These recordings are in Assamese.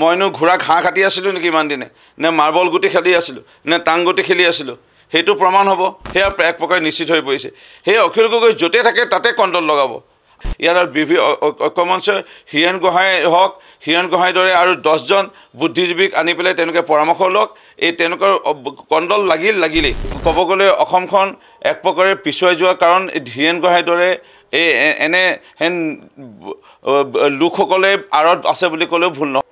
মইনো ঘোঁৰা ঘাঁহ কাটি আছিলোঁ নেকি ইমান দিনে, নে মাৰ্বল গুটি খেলি আছিলোঁ, নে টাং গুটি খেলি আছিলোঁ, সেইটো প্ৰমাণ হ'ব। সেয়া এক প্ৰকাৰে নিশ্চিত হৈ পৰিছে। সেই অখিল গগৈ য'তে থাকে তাতে কণ্ট্ৰল লগাব। ইয়াৰ ঐক্যমঞ্চই হীৰেণ গোহাঁই হওক, হীৰেণ গোহাঁইৰ দৰে আৰু 10জন বুদ্ধিজীৱীক আনি পেলাই তেওঁলোকে পৰামৰ্শ লওক। এই তেওঁলোকৰ কণ্ট্ৰল লাগিলেই ক'ব গ'লে অসমখন এক প্ৰকাৰে পিছুৱাই যোৱাৰ কাৰণ হীৰেণ গোহাঁইৰ দৰে এই এনেহেন লোকসকলে আঁৰত আছে বুলি ক'লেও ভুল নহয়।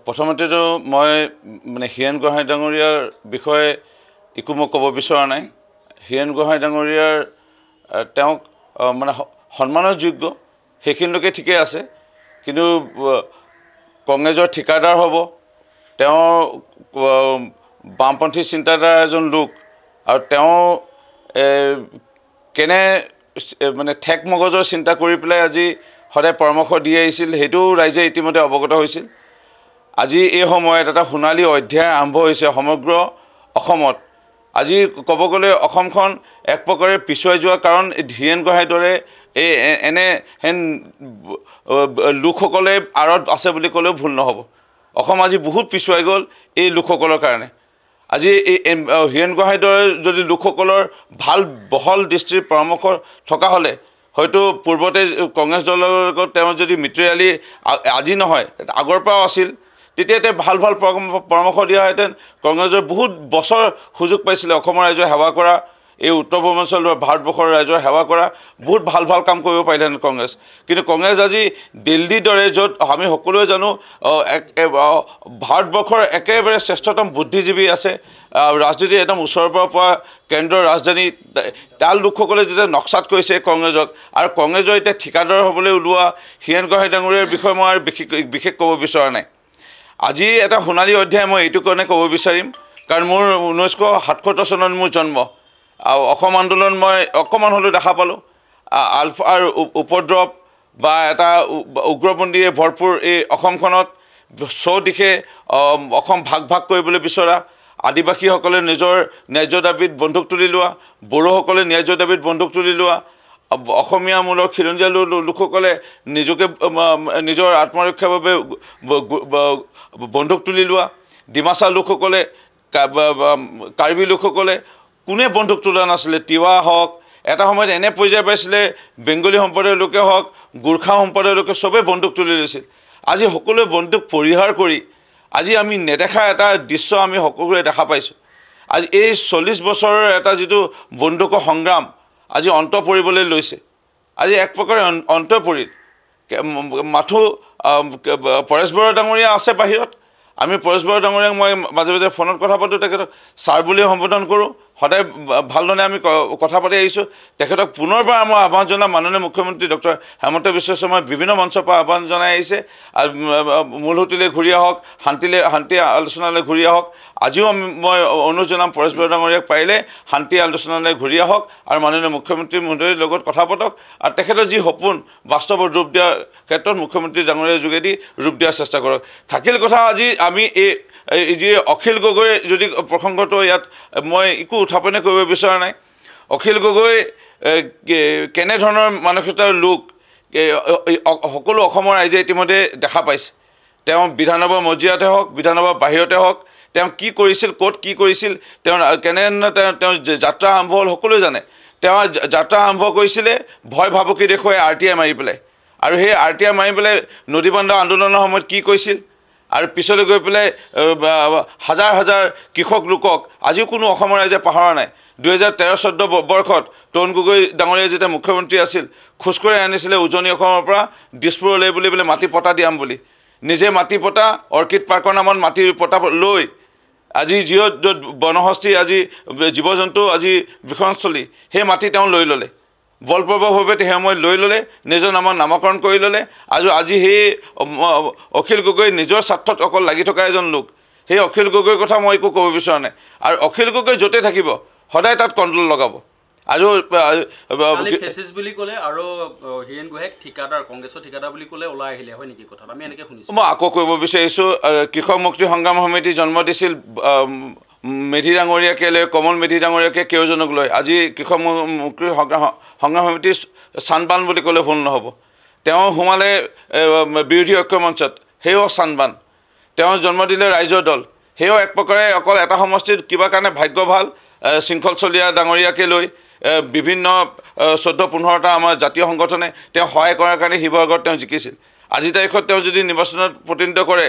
প্ৰথমতেতো মই হীৰেণ গোহাঁই ডাঙৰীয়াৰ বিষয়ে একো মই ক'ব বিচৰা নাই। হীৰেণ গোহাঁই ডাঙৰীয়াৰ তেওঁক সন্মানৰ যোগ্য, সেইখিনিলৈকে ঠিকেই আছে। কিন্তু কংগ্ৰেছৰ ঠিকাদাৰ হ'ব, তেওঁ বামপন্থী চিন্তাধাৰাৰ এজন লোক, আৰু তেওঁ কেনে ঠেক মগজৰ চিন্তা কৰি পেলাই আজি সদায় পৰামৰ্শ দি আহিছিল, সেইটো ৰাইজে ইতিমধ্যে অৱগত হৈছিল। আজি এই সময়ত এটা সোণালী অধ্যায় আৰম্ভ হৈছে সমগ্ৰ অসমত। আজি ক'ব গ'লে অসমখন এক প্ৰকাৰে পিছুৱাই যোৱাৰ কাৰণ হীৰেণ গোহাঁইৰ দৰে এই এনেহেন লোকসকলে আঁৰত আছে বুলি ক'লেও ভুল নহ'ব। অসম আজি বহুত পিছুৱাই গ'ল এই লোকসকলৰ কাৰণে। আজি এই হীৰেণ গোহাঁইৰ দৰে যদি লোকসকলৰ ভাল বহল দৃষ্টিৰ পৰামৰ্শ থকা হ'লে হয়তো পূৰ্বতে কংগ্ৰেছ দলৰ লগত তেওঁ যদি মিত্ৰয়ালি আজি নহয় আগৰ পৰাও আছিল, তেতিয়া ভাল পৰামৰ্শ দিয়া হেঁতেন কংগ্ৰেছৰ বহুত বছৰ সুযোগ পাইছিলে অসমৰ ৰাইজৰ সেৱা কৰা, এই উত্তৰ পূৰ্বাঞ্চল ভাৰতবৰ্ষৰ ৰাইজৰ সেৱা কৰা, বহুত ভাল কাম কৰিব পাৰিলেহেঁতেন কংগ্ৰেছ। কিন্তু কংগ্ৰেছ আজি দিল্লীৰ দৰে, য'ত আমি সকলোৱে জানো ভাৰতবৰ্ষৰ একেবাৰে শ্ৰেষ্ঠতম বুদ্ধিজীৱী আছে, ৰাজনীতি একদম ওচৰৰ পৰা কেন্দ্ৰৰ ৰাজধানী, তাৰ লোকসকলে যেতিয়া নক্সাত কৰিছে কংগ্ৰেছক, আৰু কংগ্ৰেছৰ এতিয়া ঠিকাদাৰ হ'বলৈ ওলোৱা হীৰেণ গোহাঁই ডাঙৰীয়াৰ বিষয়ে মই আৰু বিশেষ ক'ব বিচৰা নাই। আজি এটা সোণালী অধ্যায় মই এইটো কাৰণে ক'ব বিচাৰিম, কাৰণ মোৰ 1977 চনত মোৰ জন্ম। অসম আন্দোলন মই অকণমান হ'লেও দেখা পালোঁ। আলফাৰ উপদ্ৰৱ বা এটা উগ্ৰপন্থীয়ে ভৰপূৰ এই অসমখনত চৌদিশে অসম ভাগ কৰিবলৈ বিচৰা, আদিবাসীসকলে নিজৰ ন্যায্য দাবীত বন্দুক তুলি লোৱা, বড়োসকলে ন্যায্য দাবীত বন্দুক তুলি লোৱা, অসমীয়া মূলৰ খিলঞ্জীয়া লোকসকলে নিজকে নিজৰ আত্মৰক্ষাৰ বাবে বন্দুক তুলি লোৱা, ডিমাচা লোকসকলে, কাৰ্বি লোকসকলে কোনে বন্দুক তোলা নাছিলে। তিৱা হওক, এটা সময়ত এনে পৰ্যায় পাইছিলে বেংগলী সম্প্ৰদায়ৰ লোকে হওক, গোৰ্খা সম্প্ৰদায়ৰ লোকে চবেই বন্দুক তুলি লৈছিল। আজি সকলোৱে বন্দুক পৰিহাৰ কৰি আজি আমি নেদেখা এটা দৃশ্য আমি সকলোৱে দেখা পাইছোঁ। আজি এই 40 বছৰৰ এটা যিটো বন্দুকৰ সংগ্ৰাম আজি অন্ত পৰিবলৈ লৈছে। আজি এক প্ৰকাৰে অন্ত পৰিল। মাথো পৰেশ বৰা ডাঙৰীয়া আছে বাহিৰত, আমি পৰেশ বৰা ডাঙৰীয়াক মই মাজে মাজে ফোনত কথা পাতোঁ, তেখেতক ছাৰ বুলি সম্বোধন কৰোঁ, সদায় ভালধৰণে আমি কথা পাতি আহিছোঁ। তেখেতক পুনৰবাৰ আমাৰ আহ্বান জনাই মাননীয় মুখ্যমন্ত্ৰী ডক্টৰ হেমন্ত বিশ্ব শৰ্মাই বিভিন্ন মঞ্চৰ পৰা আহ্বান জনাই আহিছে, মূলসুঁতিলৈ ঘূৰি আহক, শান্তি আলোচনালৈ ঘূৰি আহক। আজিও মই অনুৰোধ জনাম পৰেশ বৰা ডাঙৰীয়াক পাৰিলে শান্তি আলোচনালৈ ঘূৰি আহক আৰু মাননীয় মুখ্যমন্ত্ৰী মহোদয়ৰ লগত কথা পাতক, আৰু তেখেতৰ যি সপোন বাস্তৱত ৰূপ দিয়াৰ ক্ষেত্ৰত মুখ্যমন্ত্ৰী ডাঙৰীয়াৰ যোগেদি ৰূপ দিয়াৰ চেষ্টা কৰক। থাকিল কথা আজি আমি এই যি অখিল গগৈ যদি প্ৰসংগটো ইয়াত মই একো উত্থাপনে কৰিব বিচৰা নাই। অখিল গগৈ কেনেধৰণৰ মানসিকতাৰ লোক সকলো অসমৰ ৰাইজে ইতিমধ্যে দেখা পাইছে। তেওঁ বিধানসভাৰ মজিয়াতে হওক, বিধানসভাৰ বাহিৰতে হওক, তেওঁ কি কৰিছিল, ক'ত কি কৰিছিল, তেওঁ তেওঁ যাত্ৰা আৰম্ভ হ'ল সকলোৱে জানে। তেওঁ যাত্ৰা আৰম্ভ কৰিছিলে ভয় ভাবুকি দেখুৱাই RTI মাৰি পেলাই, আৰু সেই RTI মাৰি পেলাই নদী বান্ধ আন্দোলনৰ সময়ত কি কৈছিল, আৰু পিছলৈ গৈ পেলাই হাজাৰ হাজাৰ কৃষক লোকক আজিও কোনো অসমৰ ৰাইজে পাহৰা নাই। 2013-14 বৰ্ষত তৰুণ গগৈ ডাঙৰীয়া যেতিয়া মুখ্যমন্ত্ৰী আছিল, খোজকঢ়াই আনিছিলে উজনি অসমৰ পৰা দিছপুৰলৈ বুলি বোলে মাটি পটা দিয়াম বুলি। নিজে মাটি পটা, অৰ্কিড পাৰ্কৰ নামত মাটি পটা লৈ আজি য'ত বনহস্তি, আজি জীৱ জন্তু, আজি বৃক্ষণস্থলী, সেই মাটি তেওঁ লৈ ল'লে। বলপূৰ্বকভাৱে সেই সময়ত লৈ ল'লে, নিজৰ নামত নামকৰণ কৰি ল'লে। আজি সেই অখিল গগৈ নিজৰ স্বাৰ্থত অকল লাগি থকা এজন লোক। সেই অখিল গগৈৰ কথা মই একো ক'ব বিচৰা নাই। আৰু অখিল গগৈ য'তে থাকিব সদায় তাত কণ্ট্ৰল লগাব। আৰু ফেচিছ বুলি ক'লে আৰু হীৰেণ গোহাঁইক ঠিকাদাৰ, কংগ্ৰেছৰ ঠিকাদাৰ বুলি ক'লে ওলাই আহিলে হয় নেকি কথাটো? আমি এনেকৈ শুনিছোঁ। মই আকৌ কৰিব বিচাৰিছোঁ, কৃষক মুক্তি সংগ্ৰাম সমিতি জন্ম দিছিল মেধি ডাঙৰীয়াকে লৈ, কমল মেধি ডাঙৰীয়াকে কেইজনক লৈ। আজি কৃষক মুক্তি সংগ্ৰাম সমিতি চানবান বুলি ক'লে ভুল নহ'ব। তেওঁ সোমালে বিৰোধী ঐক্য মঞ্চত, সেয়াও চানবান। তেওঁ জন্ম দিলে ৰাইজৰ দল সেও এক প্ৰকাৰে অকল এটা সমষ্টিত কিবা কাৰণে ভাগ্য ভাল শৃংখল চলীয়া ডাঙৰীয়াকে লৈ বিভিন্ন 14-15টা আমাৰ জাতীয় সংগঠনে তেওঁ সহায় কৰাৰ কাৰণে শিৱসাগৰত তেওঁ জিকিছিল আজি তাৰিখত তেওঁ যদি নিৰ্বাচনত প্ৰতিনিধিত্ব কৰে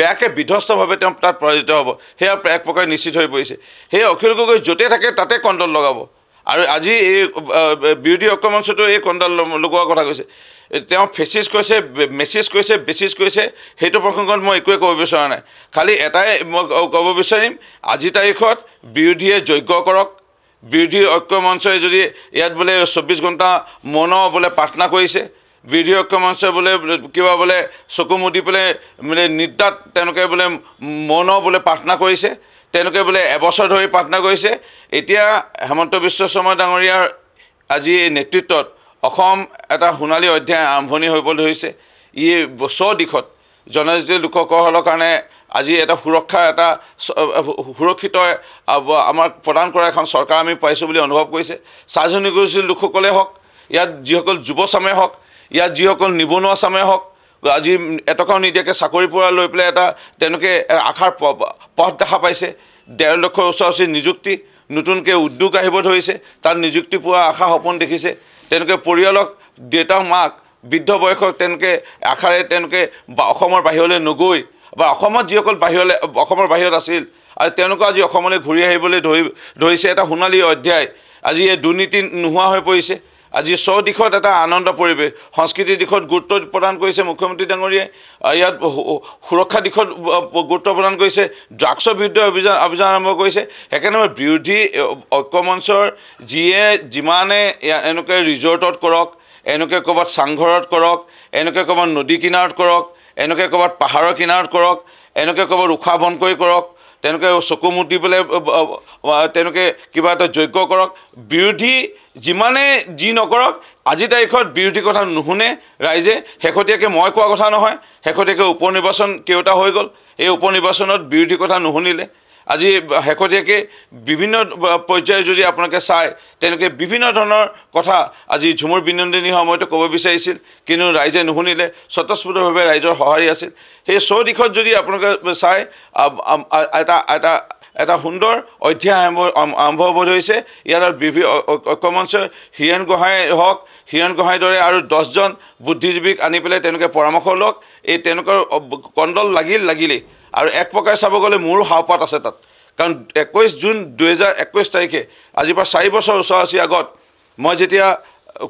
বেয়াকৈ বিধ্বস্তভাৱে তেওঁ তাত পৰাজিত হ'ব সেয়া এক প্ৰকাৰে নিশ্চিত হৈ পৰিছে সেই অখিল গগৈ য'তে থাকে তাতে কণ্ডল লগাব আৰু আজি এই বিৰোধী ঐক্য মঞ্চটো এই কণ্ডল লগোৱাৰ কথা কৈছে তেওঁ ফেচিছ কৈছে মেছেজ কৈছে বেচিছ কৈছে সেইটো প্ৰসংগত মই একোৱে ক'ব বিচৰা নাই খালি এটাই মই ক'ব বিচাৰিম আজি তাৰিখত বিৰোধীয়ে যজ্ঞ কৰক বিৰোধী ঐক্য মঞ্চই যদি ইয়াত বোলে 24 ঘণ্টা মৌন বোলে প্ৰাৰ্থনা কৰিছে বিৰোধী ঐক্য মঞ্চই বোলে কিবা বোলে চকু মুদি পেলাই বোলে নিদ্ৰাত তেওঁলোকে বোলে মৌন বোলে প্ৰাৰ্থনা কৰিছে তেওঁলোকে বোলে এবছৰ ধৰি প্ৰাৰ্থনা কৰিছে এতিয়া হেমন্ত বিশ্ব শৰ্মা ডাঙৰীয়াৰ আজি এই নেতৃত্বত অসম এটা সোণালী অধ্যায় আৰম্ভণি হ'বলৈ ধৰিছে ই বছৰ দিশত জনজাতীয় লোকসকলৰ কাৰণে আজি এটা সুৰক্ষা এটা সুৰক্ষিত আমাক প্ৰদান কৰা এখন চৰকাৰ আমি পাইছোঁ বুলি অনুভৱ কৰিছে চাহ জনগোষ্ঠীৰ লোকসকলে হওক ইয়াত যিসকল যুৱচামে হওক ইয়াত যিসকল নিবনুৱা চামে হওক আজি এটকাও নিদিয়াকৈ চাকৰি পোৱা লৈ পেলাই এটা তেওঁলোকে আশাৰ পথ দেখা পাইছে 1.5 লাখৰ ওচৰা-ওচৰি নিযুক্তি নতুনকৈ উদ্যোগ আহিব ধৰিছে তাত নিযুক্তি পোৱা আশা সপোন দেখিছে তেওঁলোকে পৰিয়ালক দেউতাক মাক বৃদ্ধ বয়সক তেওঁলোকে আশাৰে তেওঁলোকে অসমৰ বাহিৰলৈ নগৈ বা অসমত যিসকল অসমৰ বাহিৰত আছিল আৰু তেওঁলোকে আজি অসমলৈ ঘূৰি আহিবলৈ ধৰিছে এটা সোণালী অধ্যায় আজি এই দুৰ্নীতি নোহোৱা হৈ পৰিছে আজি সব দিশত এটা আনন্দ পৰিৱেশ সংস্কৃতিৰ দিশত গুৰুত্ব প্ৰদান কৰিছে মুখ্যমন্ত্ৰী ডাঙৰীয়াই ইয়াত সুৰক্ষা দিশত গুৰুত্ব প্ৰদান কৰিছে ড্ৰাগছৰ বিৰুদ্ধে অভিযান আৰম্ভ কৰিছে সেইকাৰণে বিৰোধী ঐক্য মঞ্চৰ যিয়ে যিমানে এনেকৈ ৰিজৰ্টত কৰক এনেকৈ ক'ৰবাত চাংঘৰত কৰক এনেকৈ ক'ৰবাত নদী কিনাৰত কৰক এনেকৈ ক'ৰবাত পাহাৰৰ কিনাৰত কৰক এনেকৈ ক'ৰবাত উশাহ বন্ধ কৰি কৰক তেওঁলোকে চকু মুদি পেলাই তেওঁলোকে কিবা এটা যজ্ঞ কৰক বিৰোধী যিমানে যি নকৰক আজি তাৰিখত বিৰোধী কথা নুশুনে ৰাইজে শেহতীয়াকৈ মই কোৱা কথা নহয় শেহতীয়াকৈ উপ নিৰ্বাচন কেইটা হৈ গ'ল এই উপ নিৰ্বাচনত বিৰোধী কথা নুশুনিলে আজি শেহতীয়াকৈ বিভিন্ন পৰ্যায়ে যদি আপোনালোকে চায় তেওঁলোকে বিভিন্ন ধৰণৰ কথা আজি ঝুমুৰ বিনন্দিনী সময়তো ক'ব বিচাৰিছিল কিন্তু ৰাইজে নুশুনিলে স্বতঃস্ফূৰ্তভাৱে ৰাইজৰ সঁহাৰি আছিল সেই সব দিশত যদি আপোনালোকে চায় এটা সুন্দৰ অধ্যায় আৰম্ভ হ'ব ধৰিছে ইয়াৰ ঐক্য মঞ্চই হীৰেণ গোহাঁই হওক হীৰেণ গোহাঁইৰ দৰে আৰু 10জন বুদ্ধিজীৱীক আনি পেলাই তেওঁলোকে পৰামৰ্শ লওক এই তেওঁলোকৰ কণ্ডল লাগিলেই আৰু এক প্ৰকাৰে চাব গ'লে মোৰো হাওপাত আছে তাত কাৰণ 21 জুন 2021 তাৰিখে আজিৰ পৰা 4 বছৰ ওচৰা-ওচৰি আগত মই যেতিয়া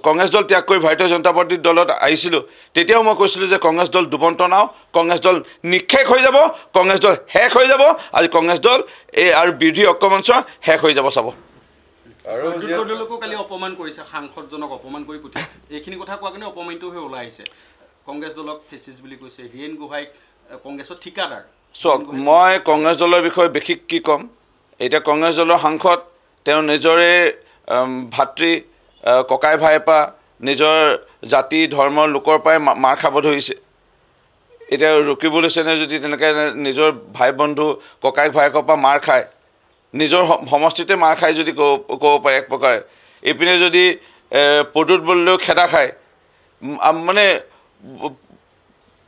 কংগ্ৰেছ দল ত্যাগ কৰি ভাৰতীয় জনতা পাৰ্টীৰ দলত আহিছিলোঁ তেতিয়াও মই কৈছিলোঁ যে কংগ্ৰেছ দল ডুবন্ত নাও কংগ্ৰেছ দল নিক্ষেপ হৈ যাব কংগ্ৰেছ দল শেষ হৈ যাব আজি কংগ্ৰেছ দল এই আৰু বিৰোধী ঐক্য মঞ্চ শেষ হৈ যাব চাব আৰু দলকো কালি অপমান কৰিছে সাংসদজনক অপমান কৰি পঠিয়াই এইখিনি কথা কোৱা কাৰণে অপমানিত হৈ ওলাই আহিছে কংগ্ৰেছ দলক ফেচিছ বুলি কৈছে হীৰেণ গোহাঁইক কংগ্ৰেছৰ ঠিকাদাৰ চাওক মই কংগ্ৰেছ দলৰ বিষয়ে বিশেষ কি ক'ম এতিয়া কংগ্ৰেছ দলৰ সাংসদ তেওঁ নিজৰে ভাতৃ ককাই ভাইপা নিজৰ জাতি ধৰ্মৰ লোকৰ পৰাই মাৰ খাব ধৰিছে এতিয়া ৰকিবুল হুছেইনে যদি তেনেকৈ নিজৰ ভাই বন্ধু ককাই ভায়েকৰ পৰা মাৰ খায় নিজৰ সমষ্টিতে মাৰ খাই যদি ক'ব পাৰে এক প্ৰকাৰে এইপিনে যদি পদুত বলিলেও খেদা খায় মানে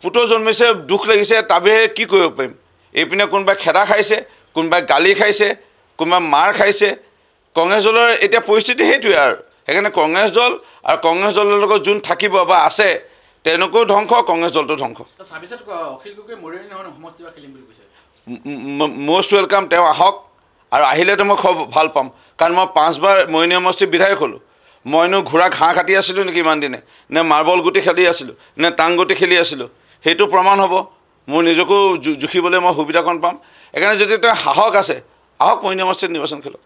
পুত্ৰ জন্মিছে দুখ লাগিছে তাবেহে কি কৰিব পাৰিম এইপিনে কোনোবাই খেদা খাইছে কোনোবাই গালি খাইছে কোনোবাই মাৰ খাইছে কংগ্ৰেছ দলৰ এতিয়া পৰিস্থিতি সেইটোৱে আৰু সেইকাৰণে কংগ্ৰেছ দল আৰু কংগ্ৰেছ দলৰ লগত যোন থাকিব বা আছে তেওঁলোকেও ধ্বংস কংগ্ৰেছ দলটো ধ্বংস মষ্ট ৱেলকাম তেওঁ আহক আৰু আহিলেতো মই খুব ভাল পাম কাৰণ মই 5 বাৰ মৰিয়নি সমষ্টিৰ বিধায়ক হ'লোঁ মইনো ঘোঁৰা ঘাঁহ কাটি আছিলোঁ নেকি ইমান দিনে নে মাৰ্বল গুটি খেলি আছিলোঁ নে টাং গুটি খেলি আছিলোঁ সেইটো প্ৰমাণ হ'ব মোৰ নিজকো জুখিবলৈ মই সুবিধাকণ পাম সেইকাৰণে যদি তেওঁ সাহস আছে আহক মৰিয়নি সমষ্টিত নিৰ্বাচন খেলক